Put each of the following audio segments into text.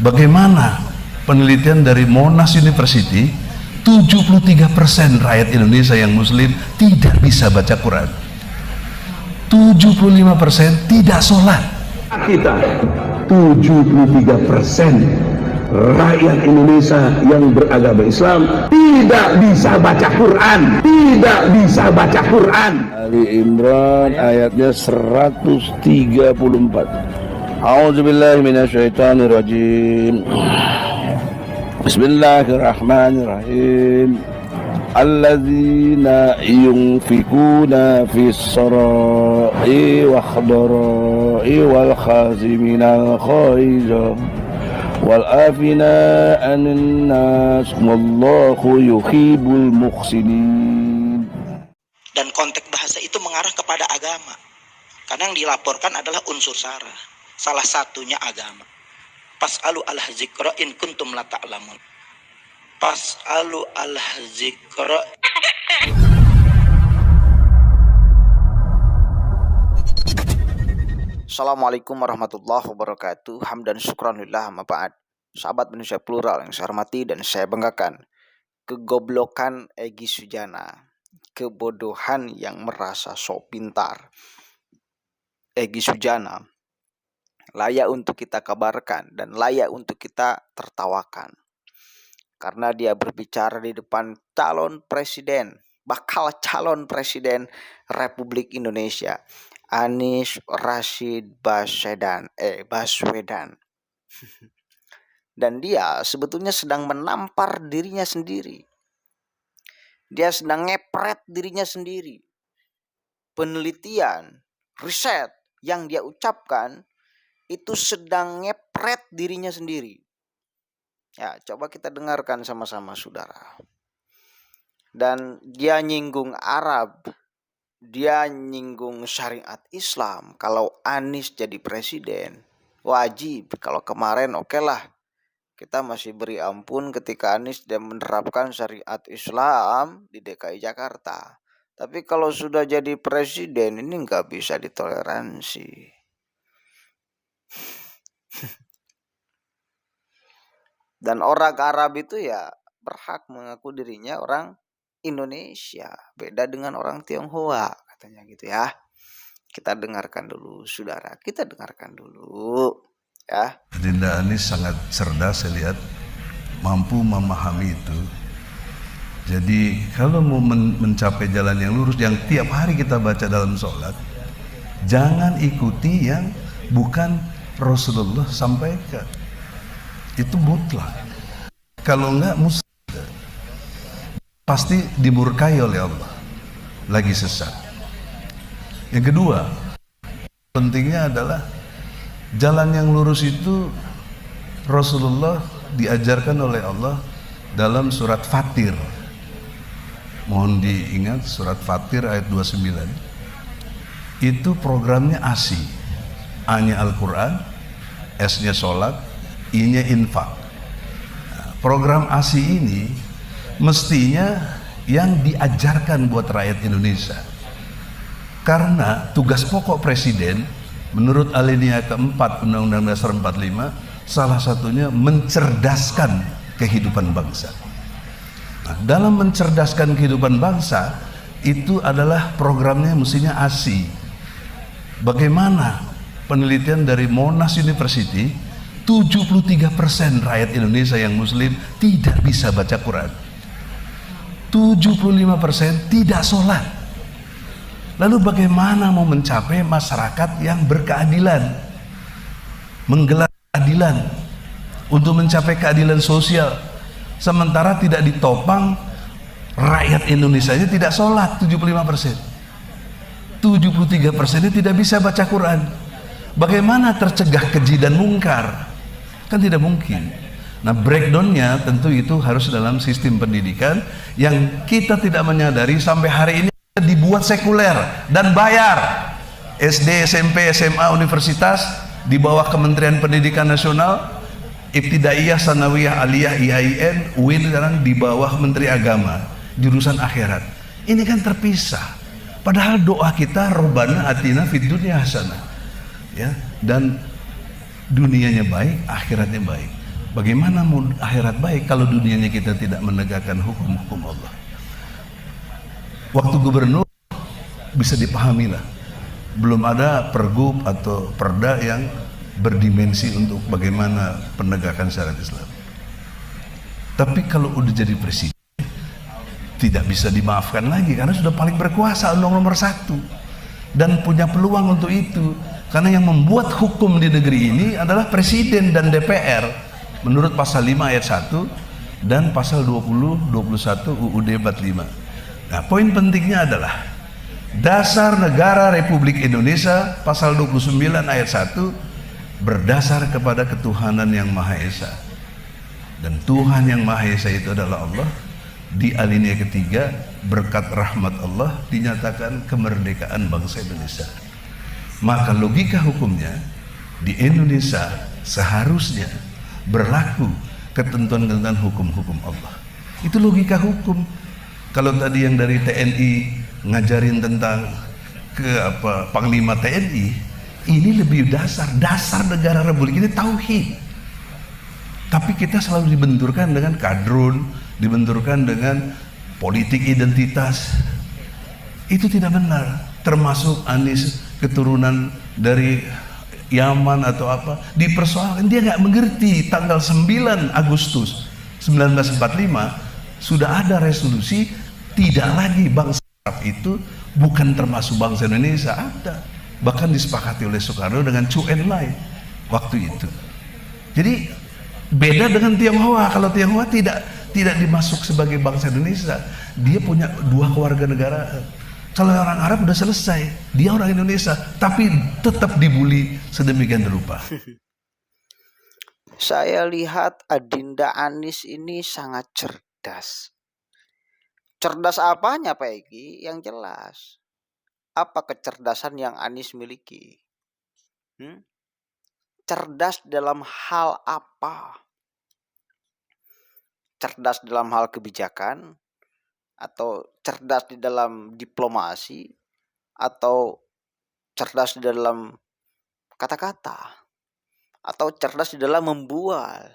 Bagaimana penelitian dari Monash University, 73% rakyat Indonesia yang muslim tidak bisa baca Quran, 75% tidak sholat. Kita 73% rakyat Indonesia yang beragama Islam tidak bisa baca Quran, tidak bisa baca Quran. Ali Imran ayatnya 134. A'udzubillahi minasyaitonirrajim. Bismillahirrahmanirrahim. Alladzina yunfikuna fis sarai wa khadarai wal khaziminal khaiza wal afina anin nas wallahu yuhibbul muhsinin. Dan konteks bahasa itu mengarah kepada agama, karena yang dilaporkan adalah unsur sara, salah satunya agama. Pas'alu al-zikra in kuntum la ta'lamun. Pas'alu al-zikra. Assalamualaikum warahmatullahi wabarakatuh. Hamdan syukranillah, amma ba'd. Sahabat Indonesia Plural yang saya hormati dan saya banggakan, kegoblokan Egy Sujana, kebodohan yang merasa sok pintar Egy Sujana layak untuk kita kabarkan dan layak untuk kita tertawakan, karena dia berbicara di depan bakal calon presiden Republik Indonesia, Anies Rashid Baswedan. Dan dia sebetulnya sedang menampar dirinya sendiri. Dia sedang ngepret dirinya sendiri. Penelitian, riset yang dia ucapkan itu sedang ngepret dirinya sendiri. Ya, coba kita dengarkan sama-sama, saudara. Dan dia nyinggung Arab, dia nyinggung syariat Islam. Kalau Anies jadi presiden, wajib. Kalau kemarin oke lah, kita masih beri ampun ketika Anies dia menerapkan syariat Islam di DKI Jakarta. Tapi kalau sudah jadi presiden, ini nggak bisa ditoleransi. Dan orang Arab itu ya berhak mengaku dirinya orang Indonesia, beda dengan orang Tionghoa katanya gitu ya. Kita dengarkan dulu, saudara, kita dengarkan dulu ya. Dinda Anies sangat cerdas, saya lihat, mampu memahami itu. Jadi kalau mau mencapai jalan yang lurus yang tiap hari kita baca dalam sholat, jangan ikuti yang bukan Rasulullah sampaikan. Itu mutlak. Kalau enggak pasti dimurkai oleh Allah, lagi sesat. Yang kedua, pentingnya adalah jalan yang lurus itu Rasulullah diajarkan oleh Allah dalam surat Fatir. Mohon diingat surat Fatir ayat 29. Itu programnya ASI. A-nya Al-Quran, S-nya sholat, I-nya infak. Program ASI ini mestinya yang diajarkan buat rakyat Indonesia, karena tugas pokok presiden menurut alinea keempat Undang-Undang Dasar 45 salah satunya mencerdaskan kehidupan bangsa. Nah, dalam mencerdaskan kehidupan bangsa itu adalah programnya mestinya ASI. Bagaimana penelitian dari Monash University, 73% rakyat Indonesia yang muslim tidak bisa baca Quran, 75% tidak sholat. Lalu bagaimana mau mencapai masyarakat yang berkeadilan, menggelar keadilan untuk mencapai keadilan sosial, sementara tidak ditopang rakyat Indonesia nya tidak sholat 75%, 73% tidak bisa baca Quran. Bagaimana tercegah keji dan mungkar? Kan tidak mungkin. Nah, breakdownnya tentu itu harus dalam sistem pendidikan yang kita tidak menyadari sampai hari ini dibuat sekuler dan bayar. SD, SMP, SMA, universitas di bawah Kementerian Pendidikan Nasional, Ibtidaiyah, Sanawiyah, Aliyah, IAIN, UIN sekarang di bawah Menteri Agama, jurusan akhirat. Ini kan terpisah. Padahal doa kita Rabbana atina fid dunya hasanah. Ya, dan dunianya baik, akhiratnya baik. Bagaimana mau akhirat baik kalau dunianya kita tidak menegakkan hukum-hukum Allah? Waktu gubernur bisa dipahami lah. Belum ada pergub atau perda yang berdimensi untuk bagaimana penegakan syariat Islam. Tapi kalau udah jadi presiden, tidak bisa dimaafkan lagi karena sudah paling berkuasa, nomor satu, dan punya peluang untuk itu. Karena yang membuat hukum di negeri ini adalah presiden dan DPR menurut pasal 5 ayat 1 dan pasal 20, 21 UUD 45. Nah, poin pentingnya adalah dasar negara Republik Indonesia pasal 29 ayat 1 berdasar kepada ketuhanan yang Maha Esa. Dan Tuhan yang Maha Esa itu adalah Allah. Di alinea ketiga, berkat rahmat Allah dinyatakan kemerdekaan bangsa Indonesia. Maka logika hukumnya di Indonesia seharusnya berlaku ketentuan-ketentuan hukum-hukum Allah. Itu logika hukum. Kalau tadi yang dari TNI ngajarin tentang Panglima TNI, ini lebih dasar negara Republik ini tauhid. Tapi kita selalu dibenturkan dengan kadrun, dibenturkan dengan politik identitas. Itu tidak benar. Termasuk Anies keturunan dari Yaman atau apa, dipersoalkan. Dia nggak mengerti tanggal 9 Agustus 1945 sudah ada resolusi tidak lagi bangsa Arab itu bukan termasuk bangsa Indonesia. Ada, bahkan disepakati oleh Soekarno dengan Chu Enlai waktu itu. Jadi beda dengan Tionghoa. Kalau Tionghoa tidak dimasuk sebagai bangsa Indonesia, dia punya dua keluarga negara. Kalau orang Arab udah selesai, dia orang Indonesia, tapi tetap dibully sedemikian rupa. Saya lihat Adinda Anies ini sangat cerdas. Cerdas apanya Pak Egy? Yang jelas. Apa kecerdasan yang Anies miliki? Cerdas dalam hal apa? Cerdas dalam hal kebijakan? Atau cerdas di dalam diplomasi, atau cerdas di dalam kata-kata, atau cerdas di dalam membual?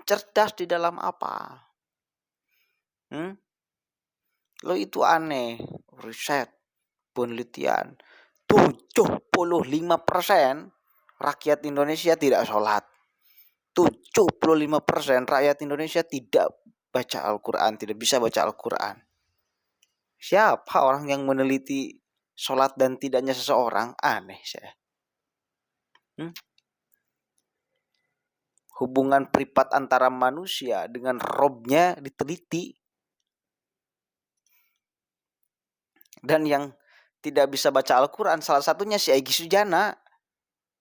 Cerdas di dalam apa? Lo itu aneh. Riset, penelitian, 75% rakyat Indonesia tidak sholat. 75% rakyat Indonesia tidak baca Al-Quran, tidak bisa baca Al-Quran. Siapa orang yang meneliti sholat dan tidaknya seseorang? Aneh saya. Hubungan privat antara manusia dengan Robnya diteliti. Dan yang tidak bisa baca Al-Quran salah satunya si Egy Sujana.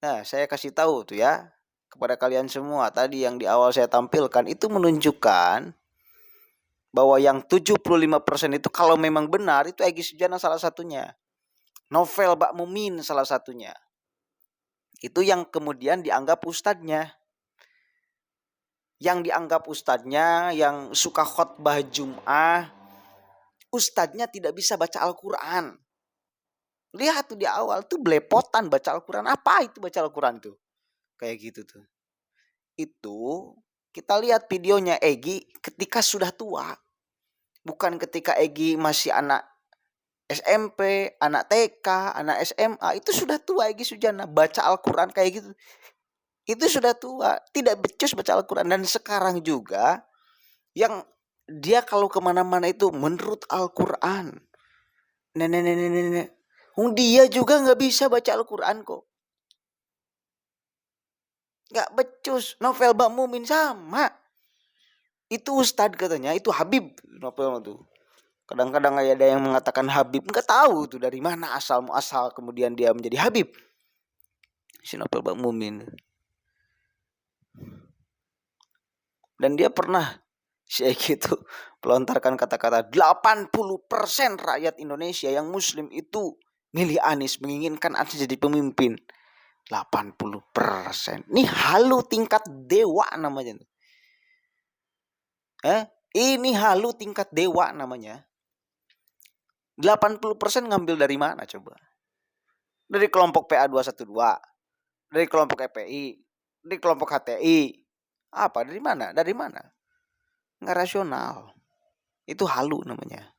Nah, saya kasih tahu tuh ya kepada kalian semua, tadi yang di awal saya tampilkan itu menunjukkan bahwa yang 75% itu kalau memang benar itu Egy Sujana salah satunya. Novel Bak Mumin salah satunya. Itu yang kemudian dianggap ustadznya. Yang dianggap ustadznya, yang suka khotbah Jum'ah, ustadznya tidak bisa baca Al-Quran. Lihat tuh di awal tuh belepotan baca Al-Quran. Apa itu baca Al-Quran tuh? Kayak gitu tuh. Itu kita lihat videonya Egy ketika sudah tua. Bukan ketika Egy masih anak SMP, anak TK, anak SMA. Itu sudah tua Egy Sujana. Baca Al-Quran kayak gitu. Itu sudah tua. Tidak becus baca Al-Quran. Dan sekarang juga yang dia kalau kemana-mana itu menurut Al-Quran. Nenek. Dia juga gak bisa baca Al-Quran kok. Gak becus. Novel Bak Mumin sama. Itu ustadz katanya, itu Habib novel itu. Kadang-kadang ada yang mengatakan Habib, nggak tahu tuh dari mana asal kemudian dia menjadi Habib. Si Novel Bak Mumin. Dan dia pernah si Egy itu melontarkan kata-kata 80% rakyat Indonesia yang Muslim itu milih Anies, menginginkan Anies jadi pemimpin. 80%. Ini halu tingkat dewa namanya. Ini halu tingkat dewa namanya. 80% ngambil dari mana coba? Dari kelompok PA212, dari kelompok EPI, dari kelompok HTI, Apa? Dari mana? Dari mana? Nggak rasional. Itu halu namanya.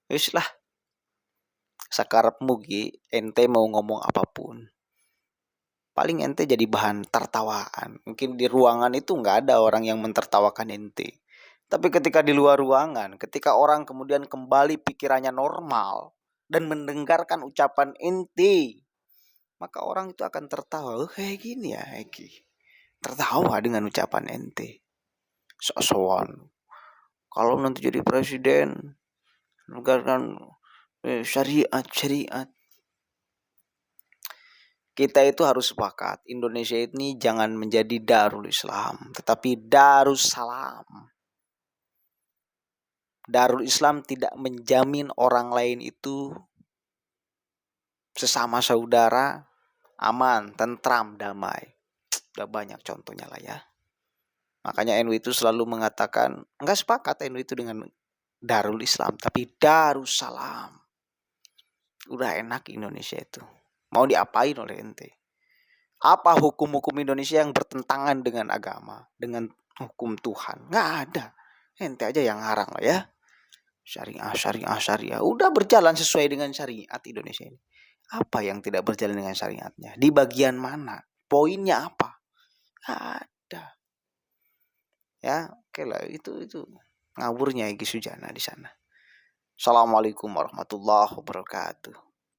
Wis lah, sakarepmu Gi, ente mau ngomong apapun. Paling ente jadi bahan tertawaan. Mungkin di ruangan itu nggak ada orang yang mentertawakan ente. Tapi ketika di luar ruangan, ketika orang kemudian kembali pikirannya normal dan mendengarkan ucapan ente, maka orang itu akan tertawa. Oh, kayak gini ya Eki. Tertawa dengan ucapan ente. Sok-sokan. Kalau nanti jadi presiden, menegakkan syariat. Kita itu harus sepakat, Indonesia ini jangan menjadi Darul Islam, tetapi Darussalam. Darul Islam tidak menjamin orang lain itu sesama saudara, aman, tentram, damai. Udah banyak contohnya lah ya. Makanya NU itu selalu mengatakan, enggak sepakat NU itu dengan Darul Islam, tapi Darussalam. Udah enak Indonesia itu. Mau diapain oleh ente? Apa hukum-hukum Indonesia yang bertentangan dengan agama, dengan hukum Tuhan? Nggak ada. Ente aja yang ngarang lah ya. Syariah. Udah berjalan sesuai dengan syariat Indonesia ini. Apa yang tidak berjalan dengan syariatnya? Di bagian mana? Poinnya apa? Nggak ada. Ya, oke lah, itu ngawurnya Egy Sujana di sana. Assalamualaikum warahmatullahi wabarakatuh.